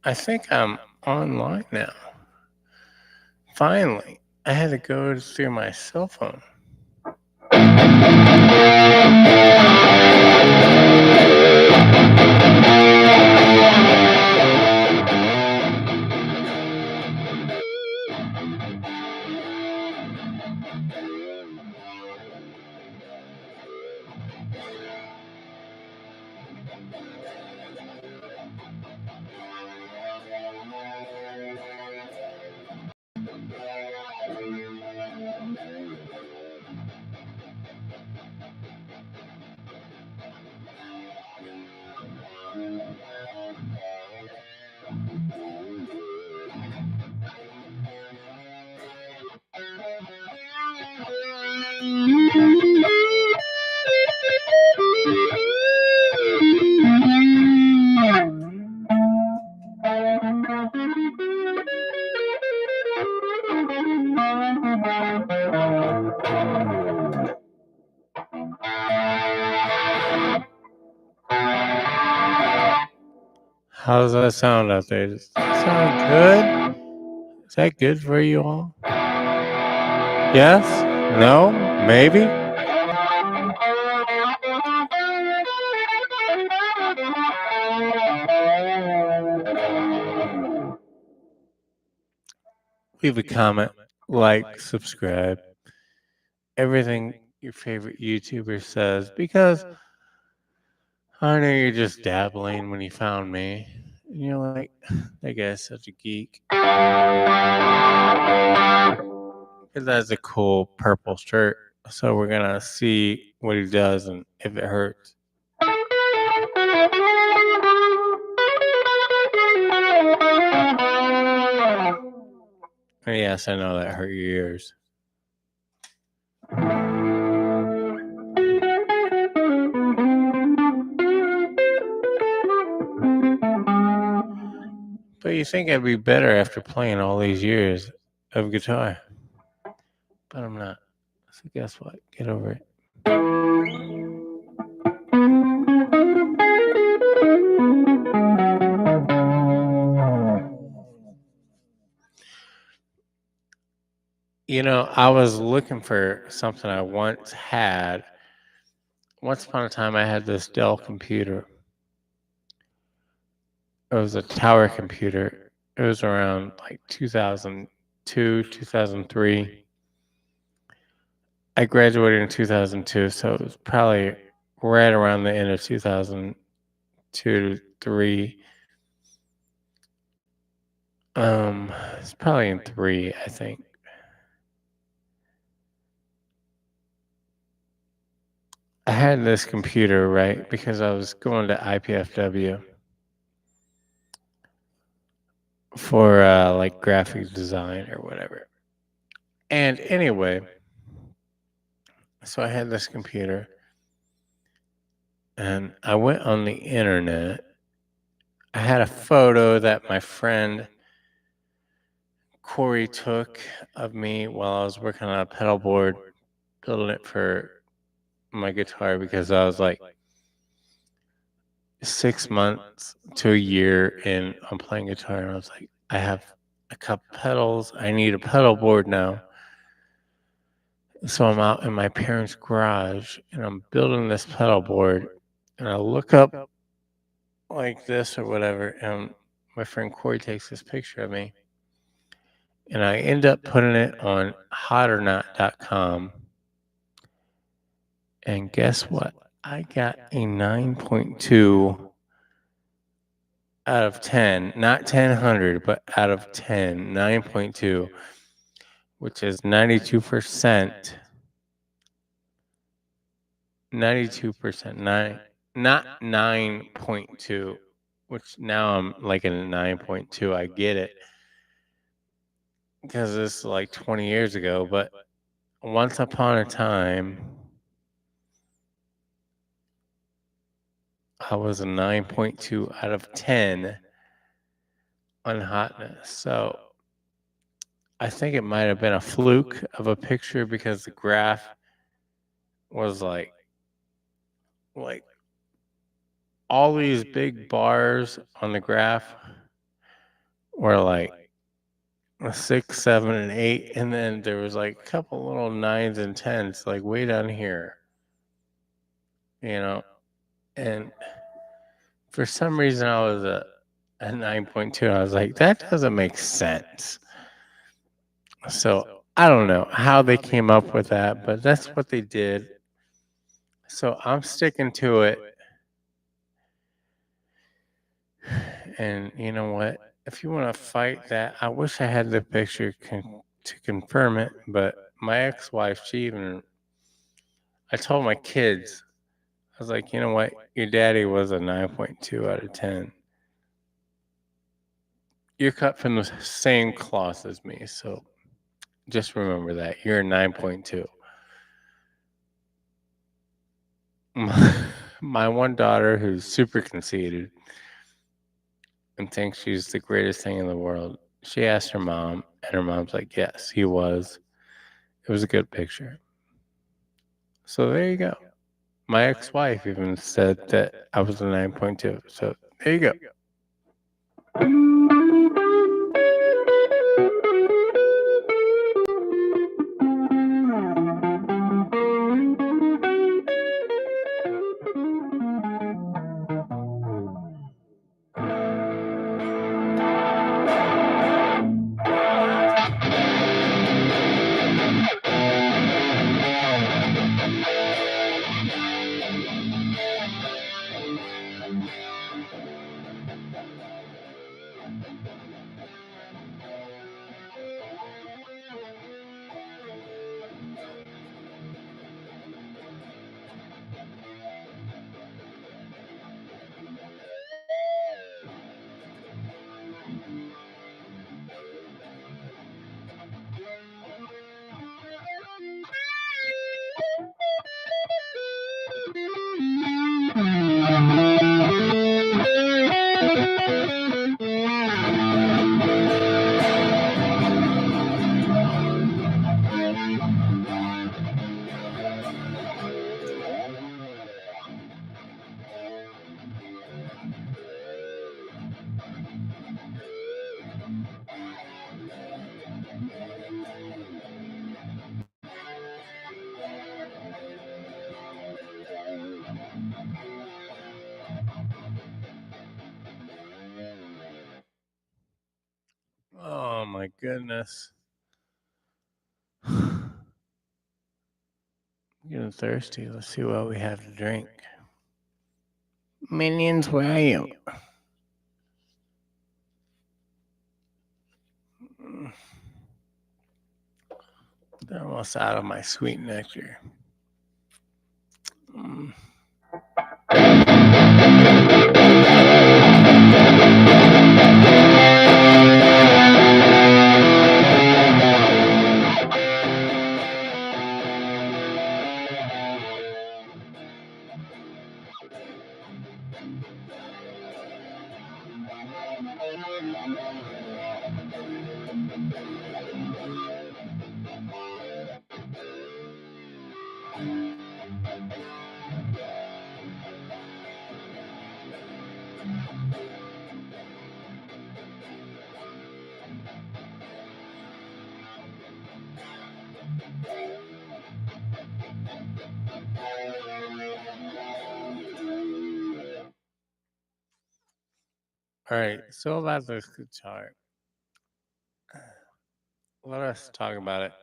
I think I'm online now. Finally, I had to go through my cell phone. How does that sound out there? Does that sound good? Is that good for you all? Yes? No? Maybe? Leave a comment, like, subscribe, everything your favorite YouTuber says, because I know you're just dabbling when you found me. And you're like, that guy's such a geek. Because that's a cool purple shirt. So we're going to see what he does and if it hurts. Yes, I know that hurt your ears. But you think I'd be better after playing all these years of guitar. But I'm not. So guess what? Get over it. You know, I was looking for something I once had. Once upon a time, I had this Dell computer. It was a tower computer. It was around like 2002, 2003. I graduated in 2002, so it was probably right around the end of 2002 to 3. It's probably in 3, I think. I had this computer, right, because I was going to IPFW for like graphic design or whatever. And anyway, so I had this computer and I went on the internet. I had a photo that my friend Corey took of me while I was working on a pedal board, building it for my guitar because I was like 6 months to a year in on playing guitar, and I was like, I have a couple pedals. I need a pedal board now. So I'm out in my parents' garage and I'm building this pedal board, and I look up like this or whatever, and my friend Corey takes this picture of me, and I end up putting it on hotornot.com. And guess what? I got a 9.2 out of 10, not 1000, but out of 10, 9.2, which is 92%. 92%, not 9.2, which now I'm like in a 9.2. I get it because this is like 20 years ago, but once upon a time, I was a 9.2 out of 10 on hotness. So I think it might have been a fluke of a picture because the graph was like all these big bars on the graph were like a 6, 7, and 8, and then there was like a couple little 9s and 10s, like way down here, and for some reason I was a 9.2. I was like, that doesn't make sense. So I don't know how they came up with that, but that's what they did. So I'm sticking to it. And you know what? If you want to fight that, I wish I had the picture to confirm it. But my ex-wife, I told my kids, I was like, you know what? Your daddy was a 9.2 out of 10. You're cut from the same cloth as me, so just remember that. You're a 9.2. My one daughter, who's super conceited and thinks she's the greatest thing in the world, she asked her mom, and her mom's like, yes, he was. It was a good picture. So there you go. My ex-wife even said that I was a 9.2. So there you go. Oh my goodness. I'm getting thirsty. Let's see what we have to drink. Minions, where are you? They're almost out of my sweet nectar. All right, so about this guitar. Let us talk about it.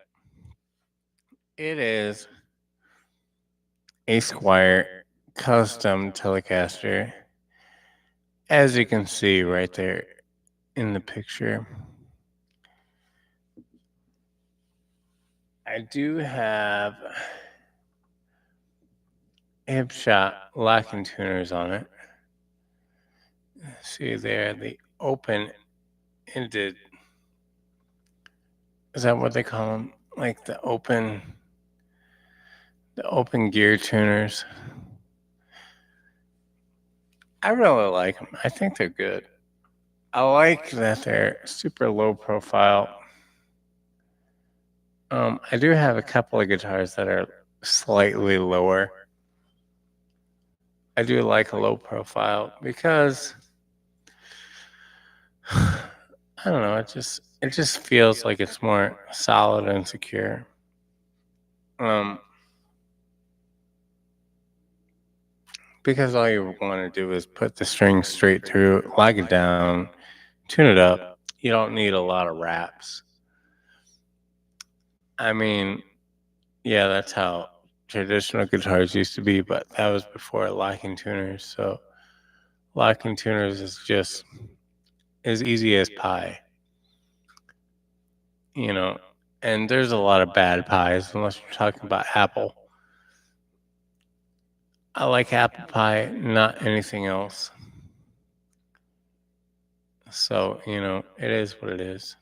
It is a Squier custom Telecaster, as you can see right there in the picture. I do have Hipshot locking tuners on it. See there, the open-ended. Is that what they call them? Like the open gear tuners. I really like them. I think they're good. I like that they're super low profile. I do have a couple of guitars that are slightly lower. I do like a low profile because I don't know. It just feels like it's more solid and secure. Um, because all you want to do is put the string straight through, lock it down, tune it up. You don't need a lot of wraps. I mean, yeah, that's how traditional guitars used to be, but that was before locking tuners. So locking tuners is just as easy as pie, you know. And there's a lot of bad pies, unless you're talking about apple. I like apple pie, not anything else. So, it is what it is.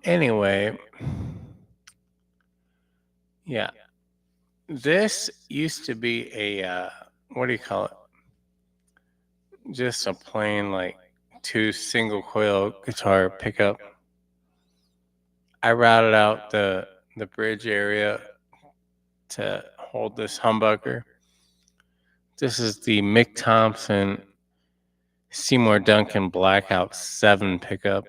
Anyway, yeah. This used to be a what do you call it? Just a plain like two single coil guitar pickup. I routed out the bridge area to hold this humbucker. This is the Mick Thompson Seymour Duncan Blackout 7 pickup.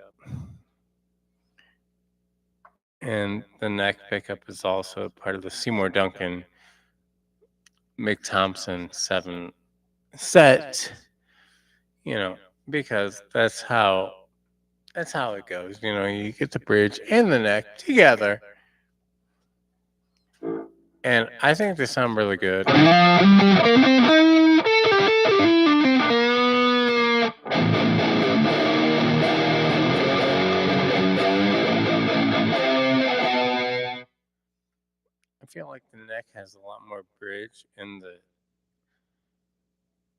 And the neck pickup is also part of the Seymour Duncan Mick Thompson 7 set, because that's how it goes. You get the bridge and the neck together. And I think they sound really good. I feel like the neck has a lot more bridge, and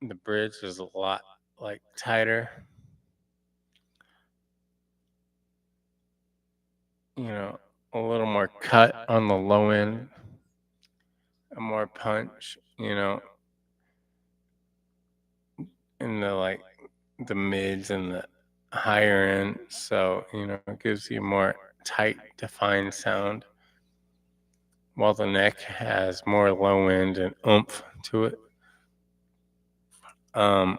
the bridge is a lot like tighter. A little more cut on the low end, a more punch, in the mids and the higher end. So, it gives you more tight, defined sound, while the neck has more low end and oomph to it. And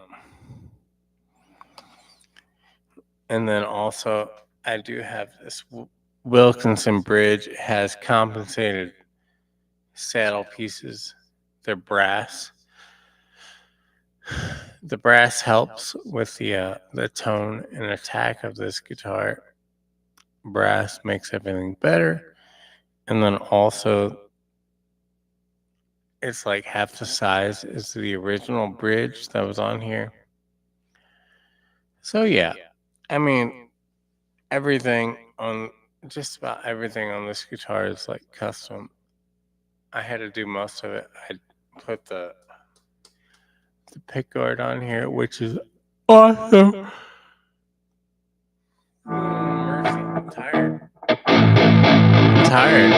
then also, I do have this Wilkinson bridge. It has compensated saddle pieces. They're brass. The brass helps with the tone and attack of this guitar. Brass makes everything better. And then also, it's like half the size as the original bridge that was on here. So yeah, I mean, just about everything on this guitar is like custom. I had to do most of it. I put the pick guard on here, which is awesome. Mercy, I'm tired. I'm tired.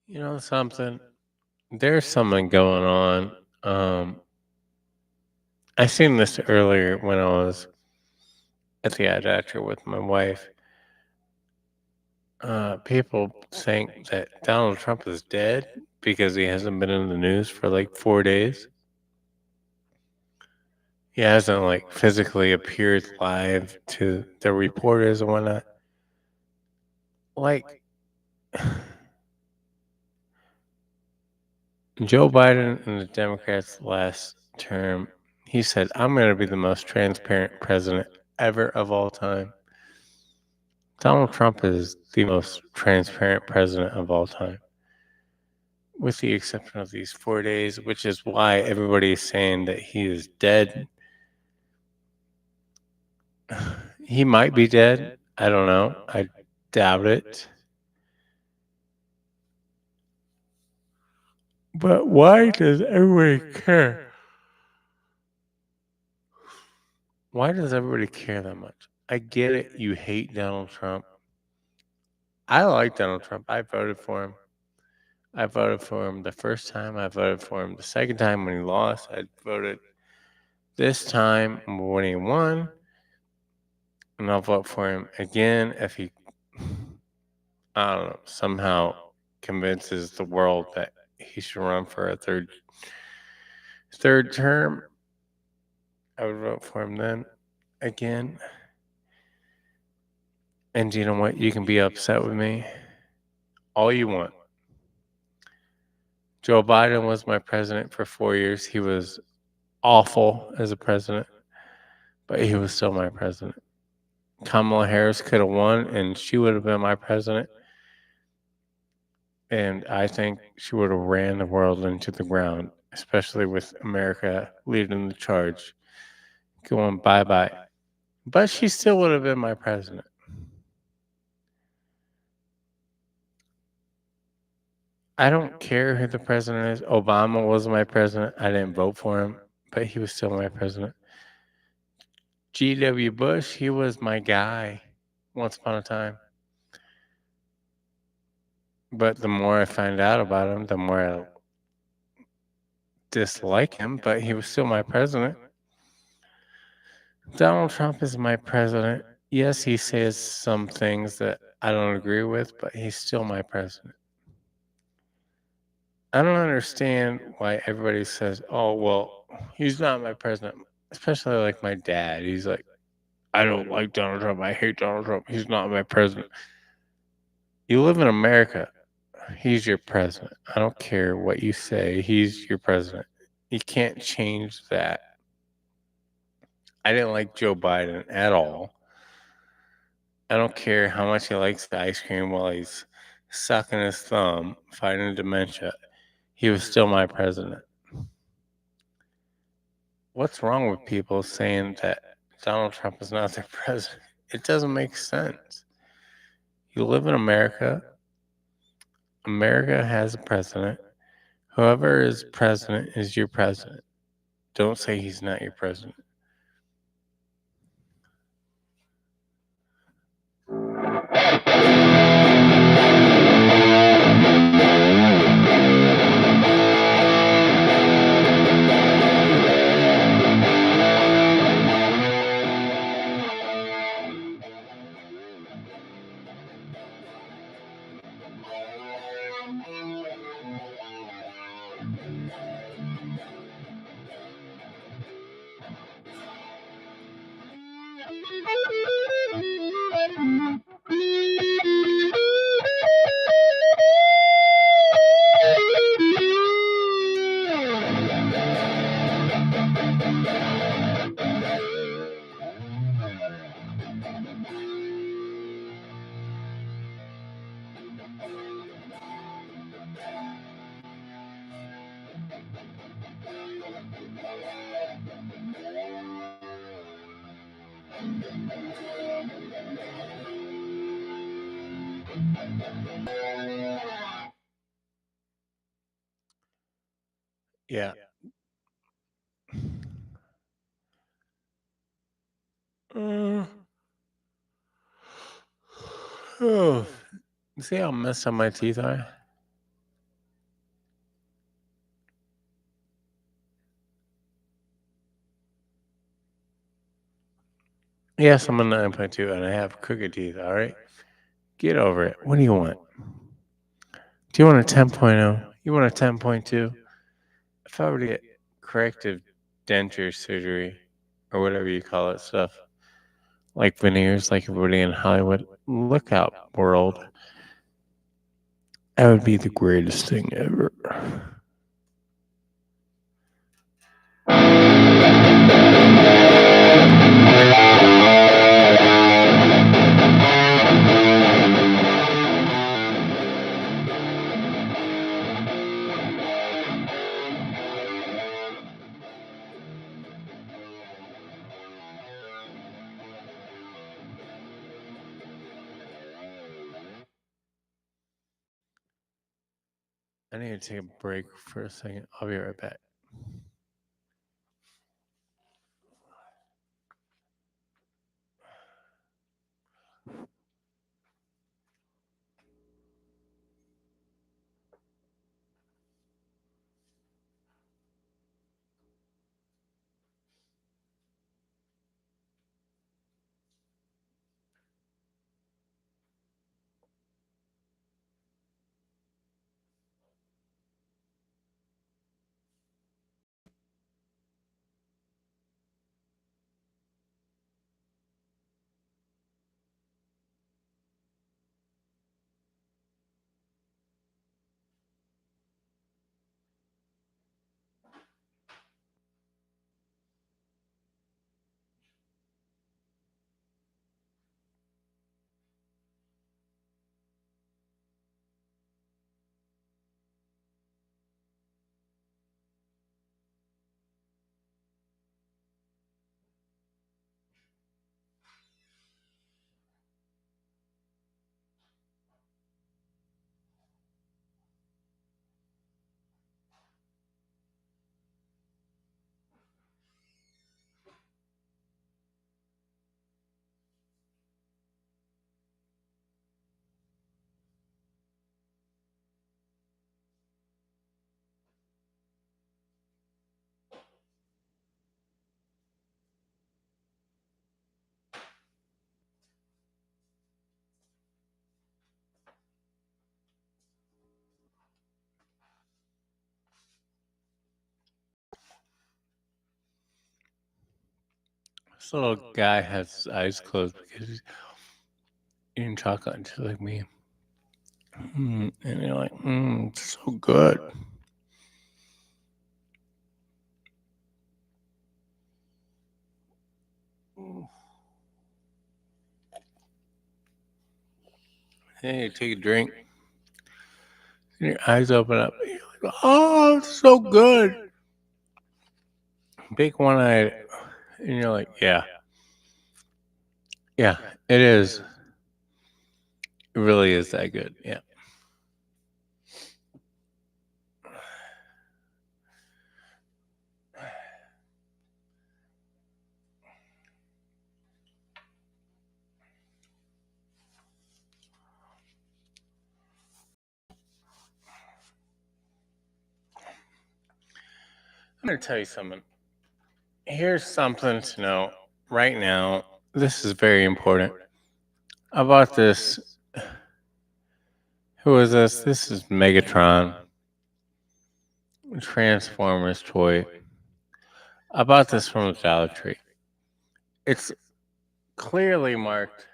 You know something? There's something going on. I seen this earlier when I was at the eye doctor with my wife. People think that Donald Trump is dead because he hasn't been in the news for like 4 days. He hasn't like physically appeared live to the reporters and whatnot. Like Joe Biden in the Democrats' last term, he said, "I'm going to be the most transparent president ever of all time." Donald Trump is the most transparent president of all time, with the exception of these 4 days, which is why everybody is saying that he is dead. He might be dead. I don't know. I doubt it. But why does everybody care? Why does everybody care that much? I get it. You hate Donald Trump. I like Donald Trump. I voted for him. I voted for him the first time. I voted for him the second time when he lost. I voted this time when he won. And I'll vote for him again if he, I don't know, somehow convinces the world that he should run for a third term. I would vote for him then again. And you know what? You can be upset with me all you want. Joe Biden was my president for 4 years. He was awful as a president, but he was still my president. Kamala Harris could have won, and she would have been my president. And I think she would have ran the world into the ground, especially with America leading the charge, going bye-bye. But she still would have been my president. I don't care who the president is. Obama was my president. I didn't vote for him, but he was still my president. G.W. Bush, he was my guy once upon a time. But the more I find out about him, the more I dislike him, but he was still my president. Donald Trump is my president. Yes, he says some things that I don't agree with, but he's still my president. I don't understand why everybody says, "Oh, well, he's not my president." Especially like my dad. He's like, "I don't like Donald Trump. I hate Donald Trump. He's not my president." You live in America. He's your president. I don't care what you say. He's your president. You can't change that. I didn't like Joe Biden at all. I don't care how much he likes the ice cream while he's sucking his thumb, fighting dementia. He was still my president. What's wrong with people saying that Donald Trump is not their president? It doesn't make sense. You live in America. America has a president. Whoever is president is your president. Don't say he's not your president. Yeah. Oh, you see how messed up my teeth are? Yes, I'm a 9.2 and I have crooked teeth, all right? Get over it. What do you want? Do you want a 10.0? You want a 10.2? If I were to get corrective denture surgery or whatever you call it stuff, like veneers, like everybody in Hollywood, look out, world. That would be the greatest thing ever. I need to take a break for a second. I'll be right back. This little guy has his eyes closed because he's eating chocolate just like me. And you're like, it's so good. Hey, take a drink. And your eyes open up. And you're like, oh, it's so good. Big one eyed. And you're like, yeah. Yeah, it is. It really is that good. Yeah. I'm going to tell you something. Here's something to know right now. This is very important. I bought this. Who is this? This is Megatron. Transformers toy. I bought this from the Dollar Tree. It's clearly marked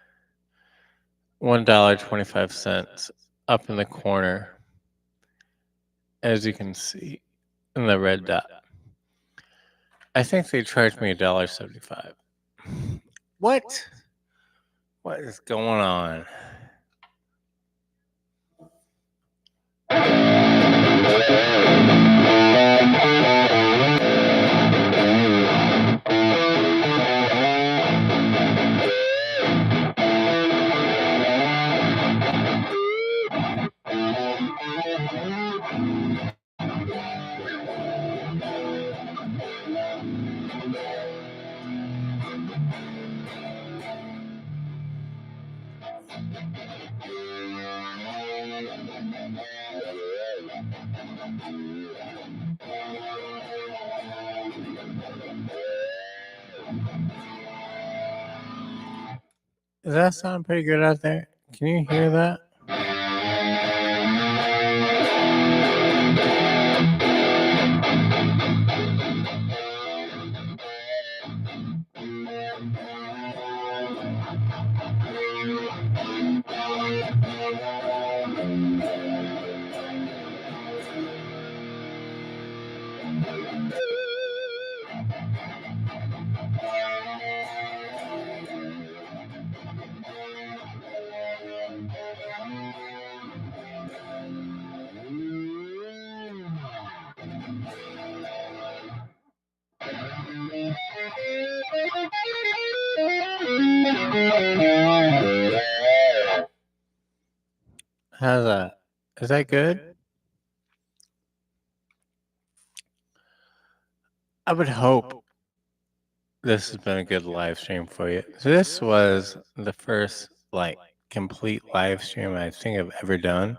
$1.25 up in the corner, as you can see in the red dot. I think they charged me $1.75. What? What is going on? Does that sound pretty good out there? Can you hear that? How's that? Is that good? I would hope this has been a good live stream for you. So this was the first like complete live stream I think I've ever done.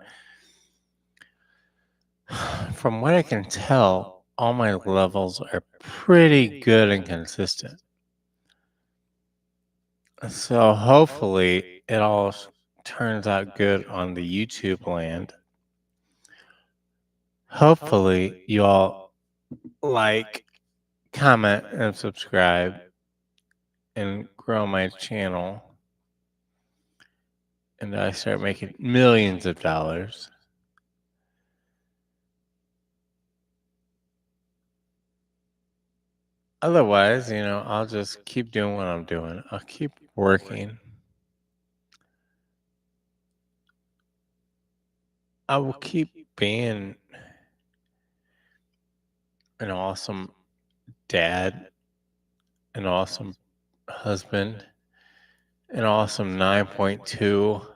From what I can tell, all my levels are pretty good and consistent. So hopefully it all turns out good on the YouTube land. Hopefully you all like, comment, and subscribe and grow my channel. And I start making millions of dollars. Otherwise, I'll just keep doing what I'm doing. I'll keep working. I will keep being an awesome dad, an awesome husband, an awesome 9.2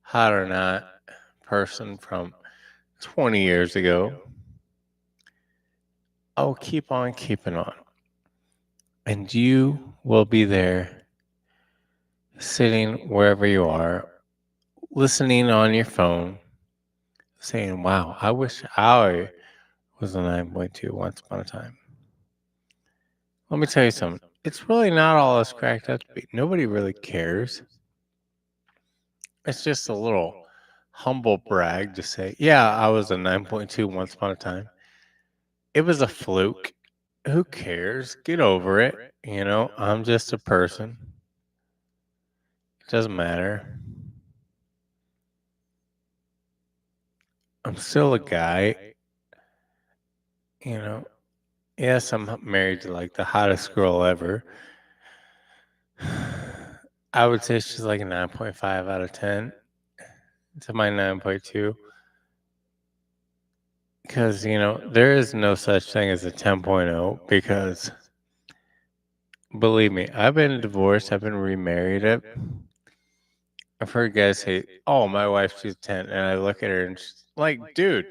hot or not person from 20 years ago. I'll keep on keeping on. And you will be there sitting wherever you are, listening on your phone, saying, wow, I wish I was a 9.2 once upon a time. Let me tell you something. It's really not all it's cracked up to be. Nobody really cares. It's just a little humble brag to say, yeah, I was a 9.2 once upon a time. It was a fluke. Who cares? Get over it. I'm just a person. It doesn't matter. I'm still a guy. Yes, I'm married to like the hottest girl ever. I would say she's like a 9.5 out of 10 to my 9.2. Because, there is no such thing as a 10.0 because, believe me, I've been divorced, I've been remarried. I've heard guys say, oh, my wife, she's 10. And I look at her and she's like, dude,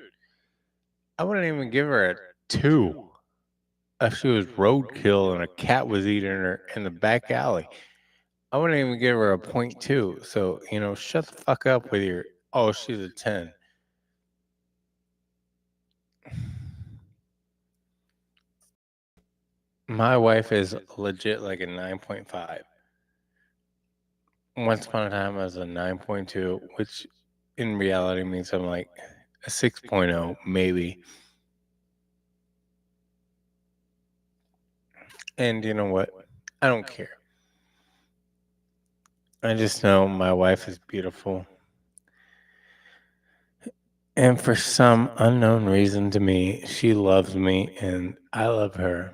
I wouldn't even give her a 2 if she was roadkill and a cat was eating her in the back alley. I wouldn't even give her a 0.2. So, shut the fuck up with your, oh, she's a 10. My wife is legit like a 9.5. Once upon a time, I was a 9.2, which in reality means I'm like a 6.0, maybe. And you know what? I don't care. I just know my wife is beautiful. And for some unknown reason to me, she loves me and I love her.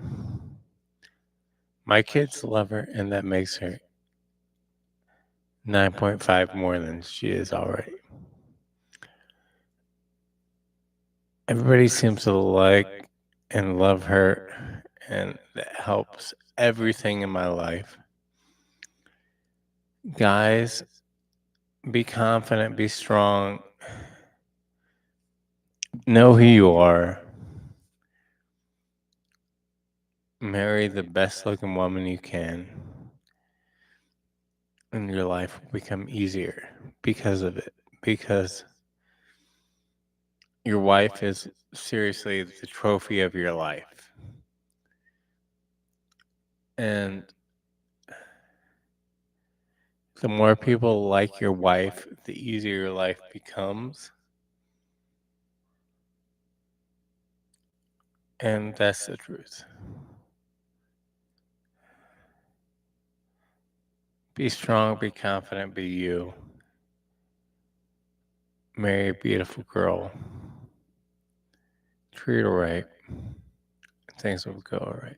My kids love her, and that makes her 9.5 more than she is already. Everybody seems to like and love her, and that helps everything in my life. Guys, be confident, be strong, know who you are, marry the best looking woman you can, and your life will become easier because of it. Because your wife is seriously the trophy of your life. And The more people like your wife, the easier your life becomes. And that's the truth. Be strong, be confident, be you. Marry a beautiful girl. Treat her right. Things will go all right.